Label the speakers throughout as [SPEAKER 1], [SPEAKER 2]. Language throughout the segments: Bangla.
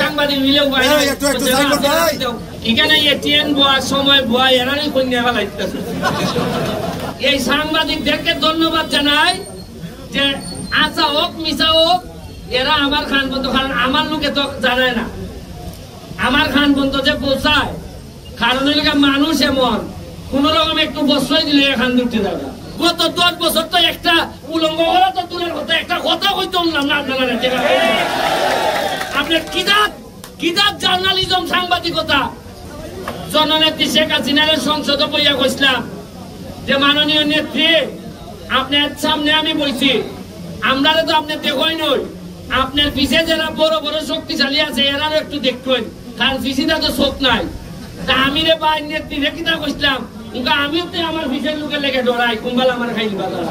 [SPEAKER 1] সাংবাদিক মিলেও এখানে ট্রেন বোয়ার সময় বোয়া এরানি কন্যা ফেলাইতেছে। এই সাংবাদিকদেরকে ধন্যবাদ জানাই যে আশা হোক মিশা হোক এরা আমার খান বন্ধ, কারণ আমার লোকে তো জানায় না আমার খান বন্ধ যে পৌঁছায়, কারণ মানুষ এমন কোন রকম একটু বসই দিলে এখান দুটি জায়গা। গত 10 বছর তো একটা উলঙ্গ করা তো দূরের কথা, একটা কথা কইতাম না আপনারা। আপনার কিদাত জার্নালিজম সাংবাদিকতা। জননেত্রী শেখ হাসিনার সংসদে বইয়া কইছিলাম যে মাননীয় নেত্রী আপনার সামনে আমি বলছি, আমরা তো আপনি দেখই নই, আপনার পিছে যারা বড় বড় শক্তিশালী আছে এরাও একটু দেখবেন, কারণ পিছিটা তো চোখ নাই। তা আমি রে বা নেত্রী রে কিনা কইছিলাম, আমিও তো আমার পিছের লোকের লেগে ডরাই, কুম্বাল আমার খাই দিবা তারা।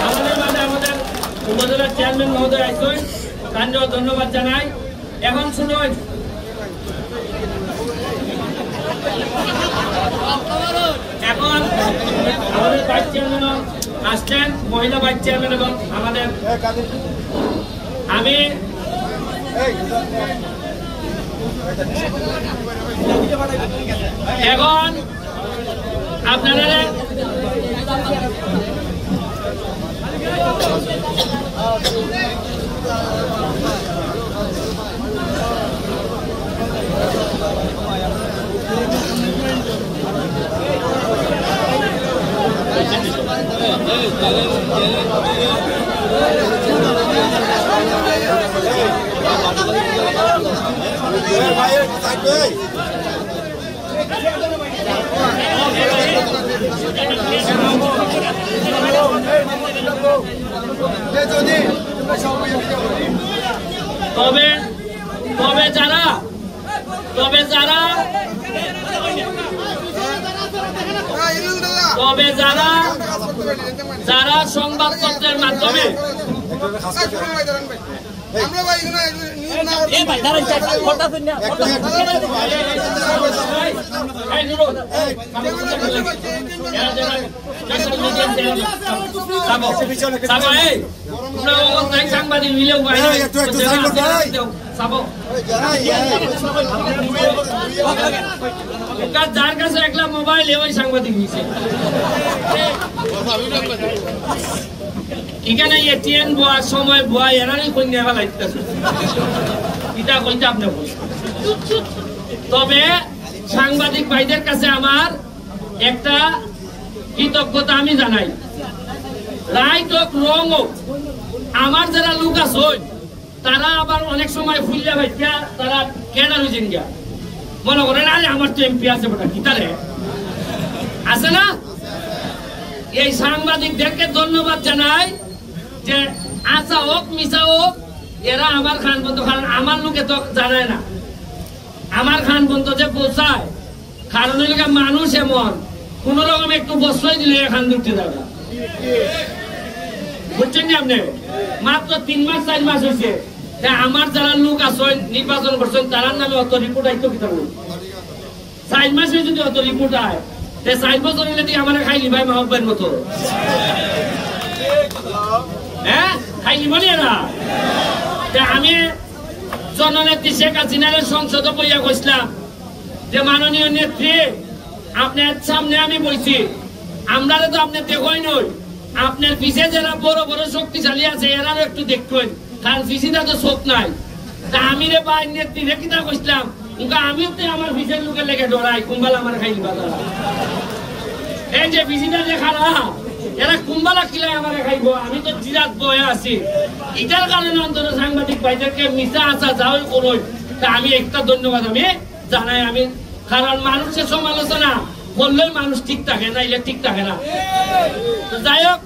[SPEAKER 1] আমাদের উপজেলার চেয়ারম্যান মহোদয় আইসেন, তাকেও ধন্যবাদ জানাই। এখন শুনুন, এখন আমাদের ভাইস চেয়ারম্যান আসছেন, মহিলা ভাইস চেয়ারম্যান, এবং আমাদের আমি এখন আপনারা যারা সংবাদপত্রের মাধ্যমে সাংবাদিক মিলেও যার কাছে একলা মোবাইল ওই সাংবাদিক নিছে। এখানে ট্রেন বোয়ার সময় বোয়া এরানি কন্যা ফেলাইতেছে, এটা কইতে আপনি বলছেন। তবে সাংবাদিক ভাইদের কাছে আমার একটা কৃতজ্ঞতা আমি জানাই, রাইট হোক রং হোক, আমার যারা লোক আছে তারা আবার অনেক সময় ফুললে ভাইয়া তারা কেনা হয়েছেন গিয়া, মনে করেন আরে আমার তো এমপি আছে বটা কিতারে আছে না। এই সাংবাদিকদেরকে ধন্যবাদ জানাই যে আশা হোক মিশা হোক এরা আমার খান বন্ধ, কারণ আমার লোকে তো জানায় না আমার খান বন্ধ যে পৌঁছায়, কারণ মানুষ এমন কোন রকম একটু বসই দিলে এখান দুটি জায়গা। বুঝছেন না আপনি? মাত্র 3 মাস 4 মাস হয়েছে, আমার যারা লোক আছে নির্বাচন করছেন তার নামে অত রিপোর্ট আইতো কি 4 মাসে যদি অত রিপোর্ট আয়, 4 বছর হলে আমার খাইলি ভাই মাহবের মতো, হ্যাঁ খাইলি বলি না। আমি জননেত্রী শেখ হাসিনার সংসদে বইয়া কইছিলাম যে মাননীয় নেত্রী আপনার সামনে আমি বলছি, আমরা তো আপনি দেখই নই, আপনার পিছে যারা বড় বড় শক্তিশালী আছে এরাও একটু দেখবেন, কারণ পিছিটা তো চোখ নাই। তা আমি রে বা নেত্রী রে কিনা কইছিলাম, আমিও তো আমার পিছের লোকের লেগে ডরাই, কুম্বাল আমার খাই দিবা তারা। এই যে পিছিটা যে খারা এরা কুম্বালা কিলাই আমার খাইব, আমি তো জিরাত বয়ে আছি। এটার কারণে অন্তত সাংবাদিক ভাইদেরকে মিশা আসা যাওয়াই করই, তা আমি একটা ধন্যবাদ আমি জানাই। আমি কারণ মানুষের সমালোচনা করলেই মানুষ ঠিক থাকে না, এলে ঠিক থাকে না। যাই হোক,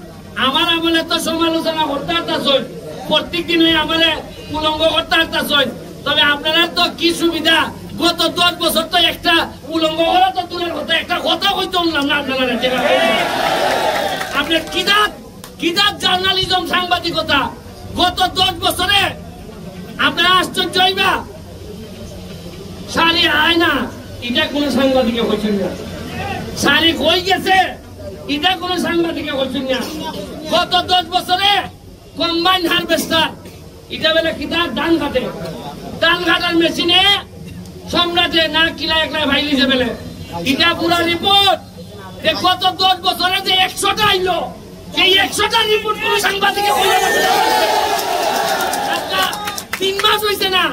[SPEAKER 1] আমার আমলে তো সমালোচনা করতে আসতেছেন, প্রত্যেক দিনই আমারে উলঙ্গ করতে আসতেছেন, তবে আপনারা তো কি সুবিধা, গত 10 বছর তো একটা উলঙ্গ করা তো দূরের কথা, একটা কথা কইতাম না আপনারা। আপনার কিদাত জার্নালিজম সাংবাদিকতা। গত 10 বছরে আপনারা আশ্চর্য হইবা, সারি আয় না, এটা কোনো সাংবাদিকে হয়েছেন না। সারি কই গেছে, এটা কোনো সাংবাদিকে হয়েছেন না। গত 10 বছরে কম্বাইন হারভেস্টার, এটা বেলে কিতা ধান কাটে, ধান কাটার মেশিনে সম্রাটে না কিলা একলা ভাইলিছে বেলে, এটা পুরা রিপোর্ট। গত 10 বছরে যে 100টা আইলো, এই 100টা রিপোর্ট কোনো সাংবাদিকে হইল না। 3 মাস হইছে না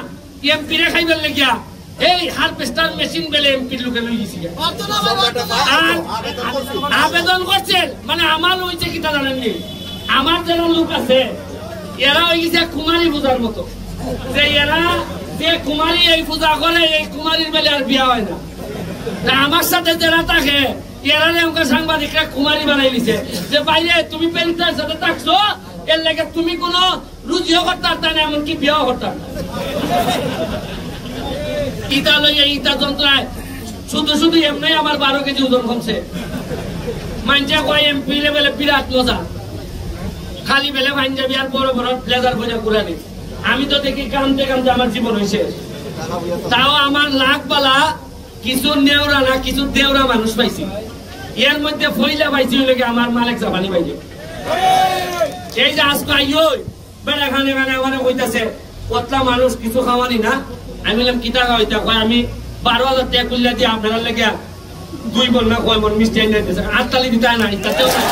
[SPEAKER 1] এমপি রে খাইবার লাগিয়া এই হারভেস্টার মেশিন বেলে এমপির লোকে লই গেছি। আর আবেদন করছেন মানে আমার হইছে কিতা জানেননি, আমার যারা লোক আছে এরা হয়ে গেছে কুমারী পূজার মতো, যে এরা যে কুমারী এই পূজা করে এই কুমারীর বেলে আর বিয়া হয় না। আমার সাথে যারা থাকে এরা আমাকে সাংবাদিকরা কুমারী বানাই দিছে, যে বাইরে তুমি প্রেমিকার সাথে থাকছো এর লেগে তুমি কোনো রুজিও করতে পারতা না, এমনকি বিয়াও করতে পারতা। ইটা লইয়া ইটা যন্ত্রায় শুধু শুধু এমনি আমার 12 কেজি ওজন কমছে। মানছে কয় এমপি লেভেলে বিরাট মজা, খালি বেলে পাঞ্জাবি আর বড় বড় ব্লেজার পরে ঘুরানি। আমি তো দেখি কামতে কামতে আমার জীবন হয়েছে। তাও আমার লাখ বালা কিছু নেওরা না কিছু দেওরা মানুষ পাইছি, এর মধ্যে ফইলা পাইছি লেগে আমার মালিক জাপানি পাইছে। এই যে আজকে আইও বেড়া খানে খানে ওখানে কইতাছে কতলা মানুষ কিছু খাওয়ানি না। আমি বললাম কিতা খাওয়াইতা, কয় আমি 12,000 টাকা কুল্লা দিয়ে আপনারা লেগে 2 মন না কয় মন মিষ্টি আইনা দিতেছে। 8 তালি দিতে না, ইটাতেও না,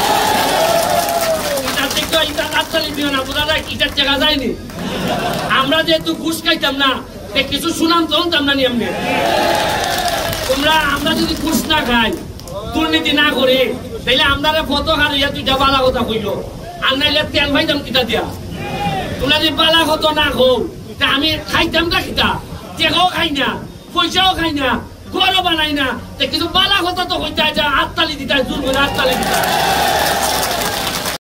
[SPEAKER 1] ইটাতে কয় ইটা 8 তালি দিও না, বোঝা যায় ইটার টাকা যায়নি। আমরা যেহেতু ঘুষ খাইতাম না কিছু সুনাম চলতাম না নিয়ম নিয়ে। তোমরা আমরা যদি ঘুষ না খাই দুর্নীতি না করি তাইলে আমরা ফটো হারিয়া 2টা বালা কথা কইল, আর নাইলে তেল ভাইতাম কিতা দিয়া। তোমরা যদি বালা কথা না কও তা আমি খাইতাম না কিতা, টেকাও খাই না, পয়সাও খাই না, ঘরও বানাই না, কিছু বালা কথা তো হইতে 8 তালি দিতা, জোর করে 8 তালি দিতা।